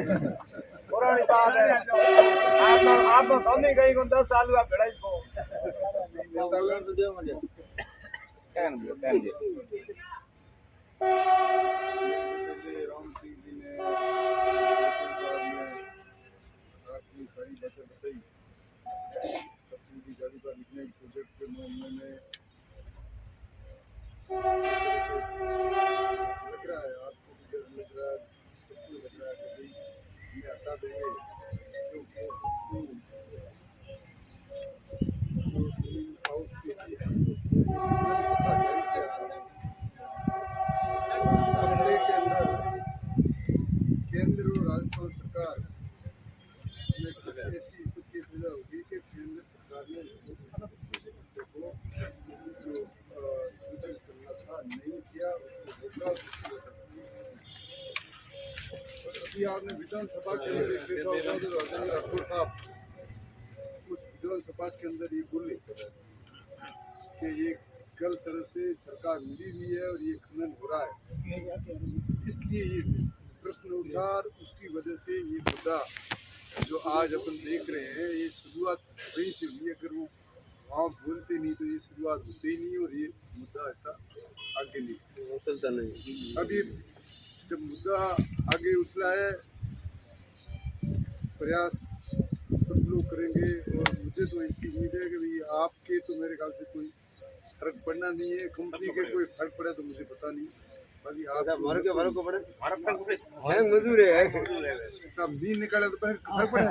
पुरानी बात है। आप तो सोनी गई को 10 साल हुआ भेड़ा को राम सिंह जी ने साहब ने अपनी सारी बातें बताई। गाड़ी पर लिखने प्रोजेक्ट के मामले में लग रहा है, आपको भी लग रहा है, सबको लग रहा है कि भाई ये हटा देंगे क्योंकि केंद्र और राजस्थान सरकार में कुछ ऐसी स्थिति पैदा होगी कि केंद्र सरकार ने जो सूचन करना था नहीं किया, उसको रोका। अभी आपने विधानसभा के अंदर देखा होगा तो राठौर साहब उस विधानसभा के अंदर ये बोले कि ये गलत तरह से सरकार मिली हुई है और ये खनन हो रहा है, इसलिए ये प्रश्न उठा और उसकी वजह से ये मुद्दा जो आज अपन देख रहे हैं ये शुरुआत वहीं से हुई। अगर वो वहाँ बोलते नहीं तो ये शुरुआत होती ही नहीं और ये मुद्दा ऐसा आगे नहीं चलता नहीं। अभी जब मुद्दा आगे उछला है, प्रयास सब लोग करेंगे और मुझे तो ऐसी उम्मीद है कि भाई आपके तो मेरे ख्याल से कोई फर्क पड़ना नहीं है, कंपनी के कोई फर्क पड़े तो मुझे पता नहीं। बाकी आप फर्क को पड़े मजदूर है सब भी निकाले तो फर्क पड़े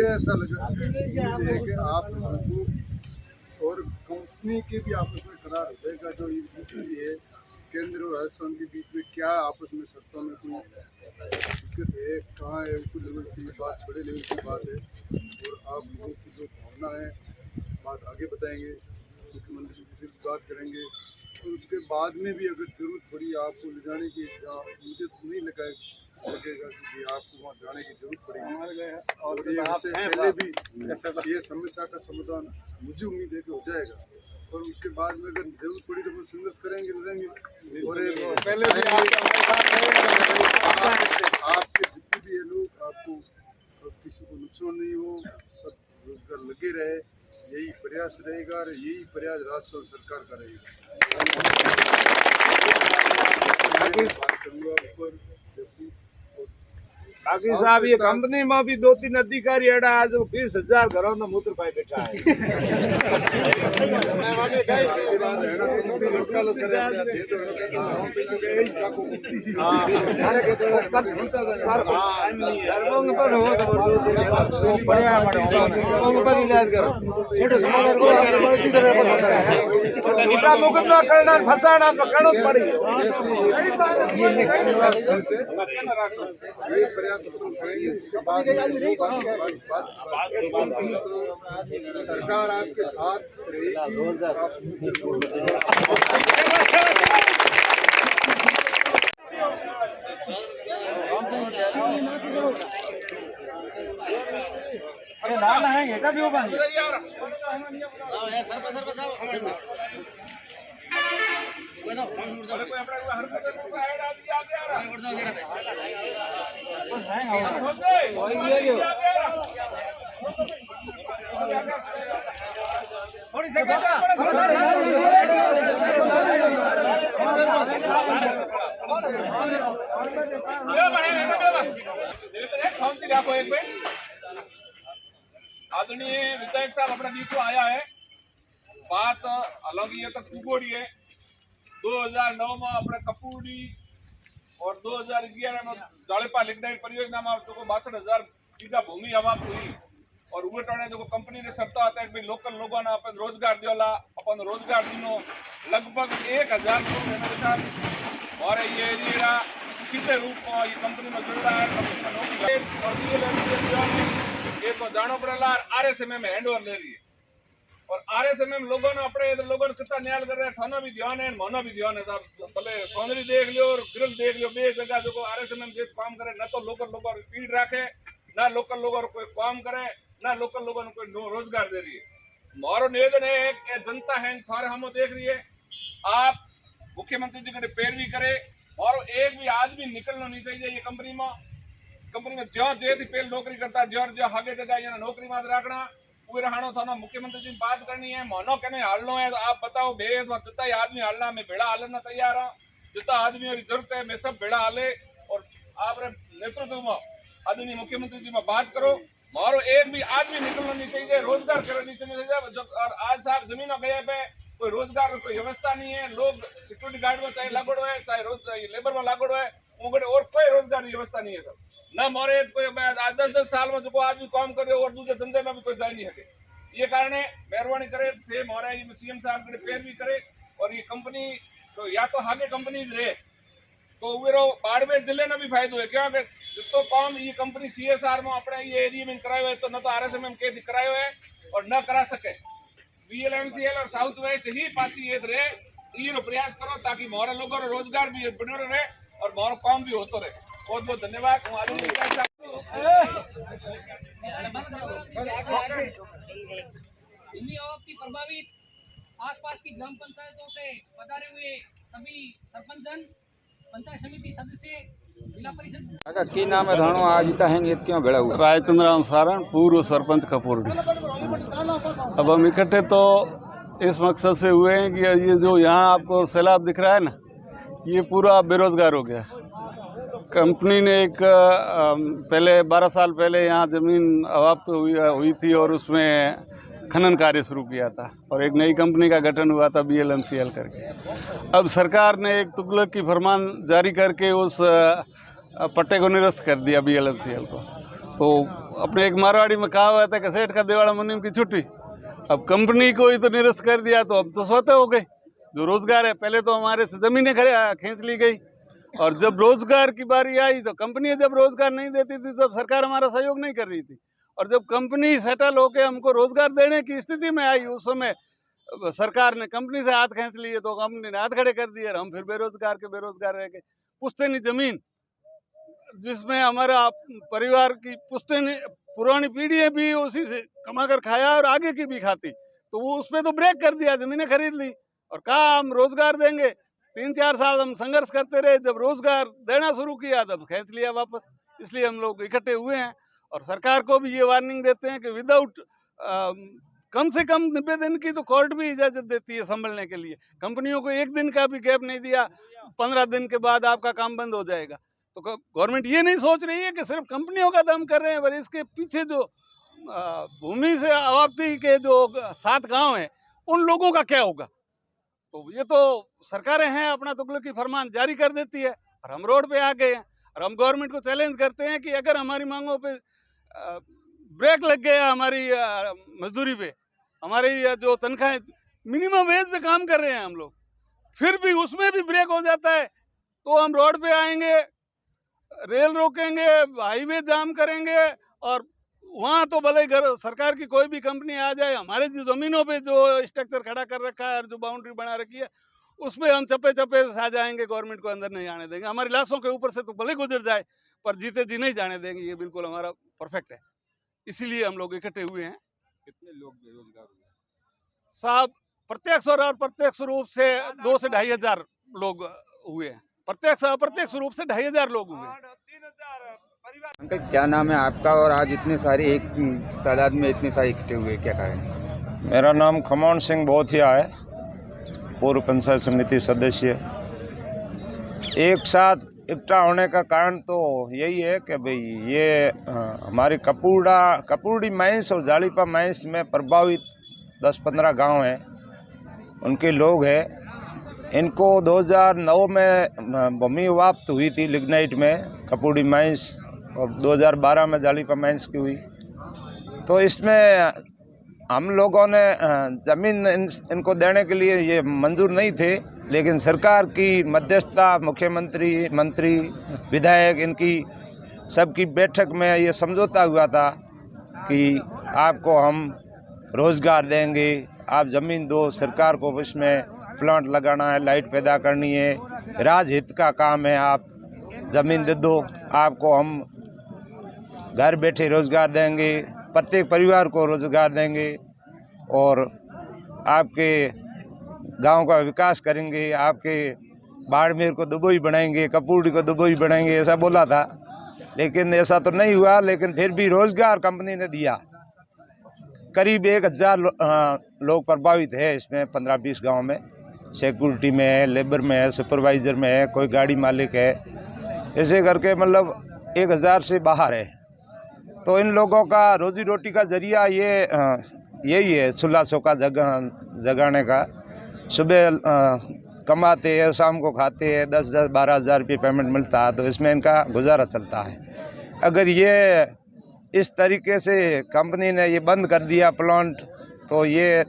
ऐसा लगा कि आप लोगों और कंपनी के भी आपस में करार हो जाएगा। जो ये है केंद्र और राजस्थान के बीच में क्या आपस में सत्ता में कोई दिक्कत है, कहाँ है, उस लेवल से ये बात बड़े लेवल की बात है और आप लोगों की जो भावना है बात आगे बताएंगे, मुख्यमंत्री जी से बात करेंगे और उसके बाद में भी अगर जरूरत पड़ी आपको ले जाने की, मुझे तो नहीं लगेगा कि आपको वहाँ जाने की जरूरत पड़ेगी और ये पहले भी ये समस्या का समाधान मुझे उम्मीद है कि हो जाएगा और उसके बाद में अगर जरूरत पड़ी तो वो संघर्ष करेंगे, लड़ेंगे और पहले भी आपके जितने भी ये लोग आपको किसी को नुकसान नहीं हो, सब रोजगार लगे रहे, यही प्रयास रहेगा और यही प्रयास राजस्थान सरकार का रहेगा। बाकी साहब ये कंपनी में भी 2-3 अधिकारी एड़ा आज 20,000 घरों में मूत्र पाई बैठा है। मुकदमा करना फसाना पकड़ो पड़ी प्रयास करेंगे। उसके बाद सरकार आपके साथ रहेगी। अरे नाम है क्या भी हो पाएंगे आदरणीय विधायक साहब अपने बीच में आया है। बात अलग ही है तो कुबोड़ी है। 2009 में अपने कपूरी और 2011 में जाड़ेपा लिग्नाइट परियोजना में जो 62,000 बीघा भूमि हमारी हुई और वो टाणे जो कंपनी ने शर्त आता है कि लोकल लोगों ने अपन रोजगार दियोला अपन रोजगार दिनो लगभग 1,000 लोग और ये एरिया सीधे रूप में ये कंपनी में जुड़ रहा है। कंपनी में नौकरी और ये तो जानो पड़ेला RSMM में हैंडओवर ले रही है और RSMM लोगों ने अपने लोगों ने कितना न्याय कर रहे हैं। थाना भी ध्यान है, मोना भी ध्यान है साहब। भले सोनरी देख लियो और ग्रिल देख लियो, बे जगह जो RSMM जे काम करे ना तो लोकल लोगों स्पीड रखे, ना लोकल लोगों कोई काम करे, ना लोकल लोगों को कोई रोजगार दे रही है। मारो निवेदन है कि जनता है थारे हम देख रही है, आप मुख्यमंत्री जी की पैरवी करे और एक भी आदमी निकलना नहीं चाहिए ये कंपनी में जो थी पहले नौकरी करता जो आगे जगह नौकरी में रखना पूरे रहना था। मुख्यमंत्री जी बात करनी है, मानो कहने हालना है तो आप बताओ भेज जितना आदमी हालना मैं भेड़ा हालना तैयार हूँ, जितना आदमी की जरूरत है मैं सब भेड़ा हाले और आप नेतृत्व में आदमी मुख्यमंत्री जी में बात करो। मारो एक भी आदमी निकलना नहीं चाहिए, रोजगार करना नहीं चाहिए। और आज साहब जमीनों गए पे कोई रोजगार कोई व्यवस्था नहीं है, लोग सिक्योरिटी गार्ड में चाहे लागोड़ो है चाहे लेबर में लागोड़ो है, और कोई रोजगार की व्यवस्था नहीं है सर। न मोरे कोई 10-10 साल में जो आदमी काम करे और दूसरे धंधे में भी कोई जा नहीं सके। ये कारण है मेहरबानी करे थे मोरे सीएम साहब के पैरवी करे और ये कंपनी तो या तो आगे कंपनी रहे तो वो बाड़मेर जिले में भी फायदो है, क्योंकि जितो काम ये कंपनी CSR में अपने ये एरिया में करायो है तो न तो RSM में कैद करायो है और न करा सके। VLMCL और साउथ वेस्ट ही पाची ये रहे, ये प्रयास करो ताकि मोरे लोगों रोजगार भी बनो रहे और मोरो काम भी होतो रहे। बहुत बहुत धन्यवाद। भूमि आपत्ति प्रभावित आसपास की ग्राम पंचायतों से पधारे हुए सभी सरपंच, पंचायत समिति सदस्य, जिला परिषद। अच्छा की नाम है थानो आज इतना हैंग क्यों भेड़ा हुआ? रायचंद्राम सारण, पूर्व सरपंच कपूरडी। अब हम इकट्ठे तो इस मकसद से हुए हैं कि ये जो यहाँ आपको सैलाब दिख रहा है ना, ये पूरा बेरोजगार हो गया। कंपनी ने एक पहले 12 साल पहले यहाँ ज़मीन अवाप्त हुई थी और उसमें खनन कार्य शुरू किया था और एक नई कंपनी का गठन हुआ था BLMCL करके। अब सरकार ने एक तुगलक की फरमान जारी करके उस पट्टे को निरस्त कर दिया BLMCL को। तो अपने एक मारवाड़ी में कहा हुआ था कि सेठ का दिवाड़ा मुनीम की छुट्टी। अब कंपनी को ही तो निरस्त कर दिया तो अब तो स्वतः हो गई। जो रोजगार है, पहले तो हमारे से ज़मीनें खींच ली गई और जब रोजगार की बारी आई तो कंपनी जब रोजगार नहीं देती थी तब सरकार हमारा सहयोग नहीं कर रही थी। और जब कंपनी सेटल होकर हमको रोजगार देने की स्थिति में आई, उस समय सरकार ने कंपनी से हाथ खींच लिए तो कंपनी ने हाथ खड़े कर दिए और हम फिर बेरोजगार रह गए। पुश्तैनी जमीन जिसमें हमारा परिवार की पुरानी पीढ़ी भी उसी से कमा कर खाया और आगे की भी खाती, तो वो उसमें तो ब्रेक कर दिया, जमीनें खरीद ली और कहा हम रोजगार देंगे। 3-4 साल हम संघर्ष करते रहे, जब रोजगार देना शुरू किया तब खींच लिया वापस। इसलिए हम लोग इकट्ठे हुए हैं और सरकार को भी ये वार्निंग देते हैं कि विदाउट कम से कम 90 दिन की तो कोर्ट भी इजाजत देती है संभलने के लिए। कंपनियों को 1 दिन का भी गैप नहीं दिया, 15 दिन के बाद आपका काम बंद हो जाएगा। तो गवर्नमेंट ये नहीं सोच रही है कि सिर्फ कंपनियों का दम कर रहे हैं, पर इसके पीछे जो भूमि से अवाप्ति के जो 7 गांव हैं उन लोगों का क्या होगा। तो ये तो सरकारें हैं अपना तुगलक की फरमान जारी कर देती है और हम रोड पे आ गए हैं और हम गवर्नमेंट को चैलेंज करते हैं कि अगर हमारी मांगों पे ब्रेक लग गया, हमारी मजदूरी पे, हमारी जो तनख्वाहें मिनिमम वेज पे काम कर रहे हैं हम लोग, फिर भी उसमें भी ब्रेक हो जाता है तो हम रोड पे आएंगे, रेल रोकेंगे, हाईवे जाम करेंगे और वहाँ तो भले सरकार की कोई भी कंपनी आ जाए, हमारे जो ज़मीनों पे जो स्ट्रक्चर खड़ा कर रखा है और जो बाउंड्री बना रखी है उसमें हम चप्पे चप्पे से आ जाएंगे, गवर्नमेंट को अंदर नहीं आने देंगे। हमारी लाशों के ऊपर से तो भले गुजर जाए पर जीते जी नहीं जाने देंगे, ये बिल्कुल हमारा परफेक्ट है। इसीलिए हम लोग इकट्ठे हुए हैं। कितने लोग बेरोजगार हुए साहब प्रत्यक्ष और अप्रत्यक्ष रूप से 2 से 2.5 हजार लोग हुए हैं। प्रत्यक्ष अप्रत्यक्ष रूप से 2.5 हजार लोग हुए हैं। अंकल क्या नाम है आपका और आज इतने सारे एक तादाद में इतने सारे इकट्ठे हुए, क्या कारण? मेरा नाम खमौन सिंह बोथिया है, पूर्व पंचायत समिति सदस्य। एक साथ इकट्ठा होने का कारण तो यही है कि भाई ये हमारी कपूरडी माइंस और जालीपा माइंस में प्रभावित 10-15 गांव हैं, उनके लोग हैं। इनको 2009 में भूमि वाप्त हुई थी लिग्नाइट में कपूरडी माइंस और 2012 में जालीपा माइंस की हुई। तो इसमें हम लोगों ने ज़मीन इनको देने के लिए ये मंजूर नहीं थे, लेकिन सरकार की मध्यस्थता, मुख्यमंत्री, मंत्री, विधायक, इनकी सबकी बैठक में ये समझौता हुआ था कि आपको हम रोज़गार देंगे, आप ज़मीन दो, सरकार को इसमें प्लांट लगाना है, लाइट पैदा करनी है, राजहित का काम है, आप ज़मीन दे दो, आपको हम घर बैठे रोज़गार देंगे, प्रत्येक परिवार को रोज़गार देंगे। और आपके गांव का विकास करेंगे, आपके बाड़मेर को दुबई बनाएंगे, कपूरडी को दुबई बनाएंगे, ऐसा बोला था। लेकिन ऐसा तो नहीं हुआ। लेकिन फिर भी रोजगार कंपनी ने दिया। करीब 1000 लोग प्रभावित है इसमें। 15-20 गांव में सिक्योरिटी में है, लेबर में है, सुपरवाइजर में है, कोई गाड़ी मालिक है, ऐसे करके मतलब 1000 से बाहर है। तो इन लोगों का रोजी रोटी का जरिया यही है, चूल्हा चौका जगाने का। सुबह कमाते हैं, शाम को खाते हैं, 10-12 हज़ार रुपये पेमेंट मिलता है, तो इसमें इनका गुजारा चलता है। अगर ये इस तरीके से कंपनी ने ये बंद कर दिया प्लांट, तो ये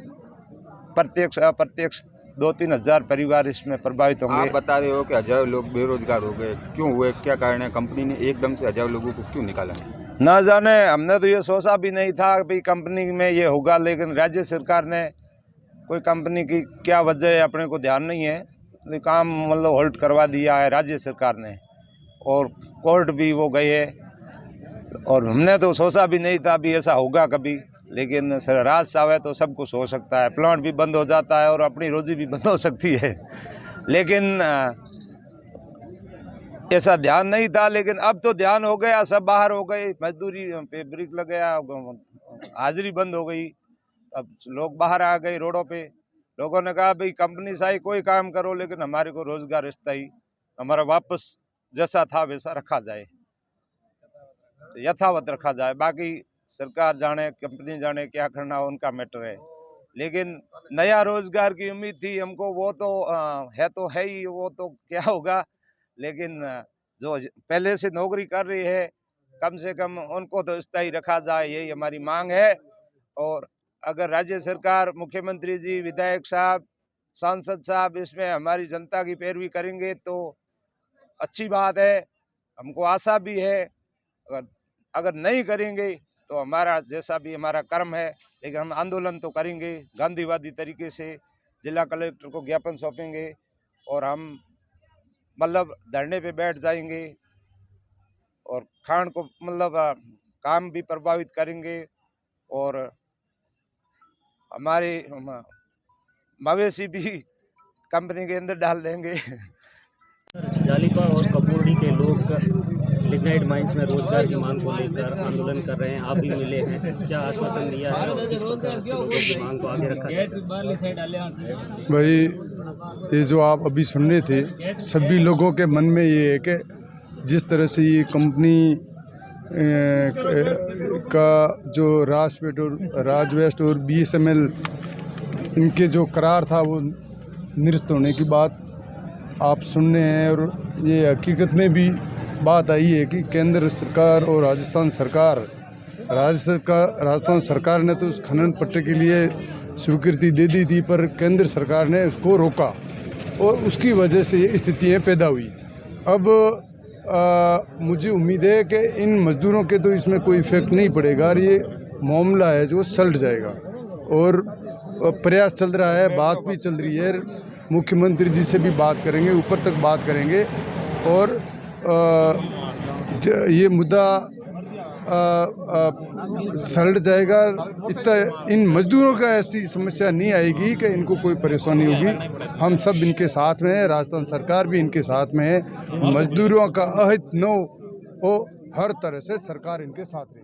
प्रत्यक्ष अप्रत्यक्ष 2-3 हज़ार परिवार इसमें प्रभावित होंगे। आप बता रहे हो कि हजारों लोग बेरोजगार हो गए, क्यों हुए, क्या कारण है? कंपनी ने एकदम से हजारों लोगों को क्यों निकाला? ना जाने, हमने तो ये सोचा भी नहीं था कि कंपनी में ये होगा। लेकिन राज्य सरकार ने कोई कंपनी की क्या वजह है अपने को ध्यान नहीं है, तो काम मतलब होल्ड करवा दिया है राज्य सरकार ने, और कोर्ट भी वो गए है। और हमने तो सोचा भी नहीं था भी ऐसा होगा कभी। लेकिन राज चाहे तो सब कुछ हो सकता है। प्लांट भी बंद हो जाता है और अपनी रोजी भी बंद हो सकती है। लेकिन ऐसा ध्यान नहीं था। लेकिन अब तो ध्यान हो गया, सब बाहर हो गए, मजदूरी पे ब्रेक लग गया, हाजिरी बंद हो गई। अब लोग बाहर आ गए रोडों पे। लोगों ने कहा भाई कंपनी से कोई काम करो, लेकिन हमारे को रोजगार स्थायी हमारा वापस जैसा था वैसा रखा जाए, यथावत रखा जाए। बाकी सरकार जाने, कंपनी जाने, क्या करना उनका मैटर है। लेकिन नया रोजगार की उम्मीद थी हमको, वो तो है ही, वो तो क्या होगा। लेकिन जो पहले से नौकरी कर रही है, कम से कम उनको तो स्थायी रखा जाए, यही हमारी मांग है। और अगर राज्य सरकार, मुख्यमंत्री जी, विधायक साहब, सांसद साहब इसमें हमारी जनता की पैरवी करेंगे तो अच्छी बात है, हमको आशा भी है। अगर नहीं करेंगे तो हमारा जैसा भी हमारा कर्म है। लेकिन हम आंदोलन तो करेंगे गांधीवादी तरीके से, जिला कलेक्टर को ज्ञापन सौंपेंगे और हम मतलब धरने पे बैठ जाएंगे और खान को मतलब काम भी प्रभावित करेंगे और हमारे मवेशी भी कंपनी के अंदर डाल देंगे। जालीपा और कपूरडी के लोग लिग्नाइट माइंस में रोजगार की मांग को लेकर आंदोलन कर रहे हैं। आप भी मिले हैं, क्या आश्वासन दिया है और किस प्रकार से लोगों की मांग को आगे रखा है? भाई ये जो आप अभी सुन रहे थे, सभी लोगों के मन में ये है कि जिस तरह से ये कंपनी का जो राज वेस्ट और BSML इनके जो करार था वो निरस्त होने की बात आप सुन रहे हैं। और ये हकीकत में भी बात आई है कि केंद्र सरकार और राजस्थान सरकार ने तो उस खनन पट्टे के लिए स्वीकृति दे दी थी, पर केंद्र सरकार ने उसको रोका और उसकी वजह से ये स्थितियाँ पैदा हुई। अब मुझे उम्मीद है कि इन मज़दूरों के तो इसमें कोई इफेक्ट नहीं पड़ेगा और ये मामला है जो सलट जाएगा। और प्रयास चल रहा है, बात भी चल रही है, मुख्यमंत्री जी से भी बात करेंगे, ऊपर तक बात करेंगे और ये मुद्दा सलट जाएगा। इतना इन मजदूरों का ऐसी समस्या नहीं आएगी कि इनको कोई परेशानी होगी। हम सब इनके साथ में हैं, राजस्थान सरकार भी इनके साथ में है। मजदूरों का अहित न हो, हर तरह से सरकार इनके साथ रहेगी।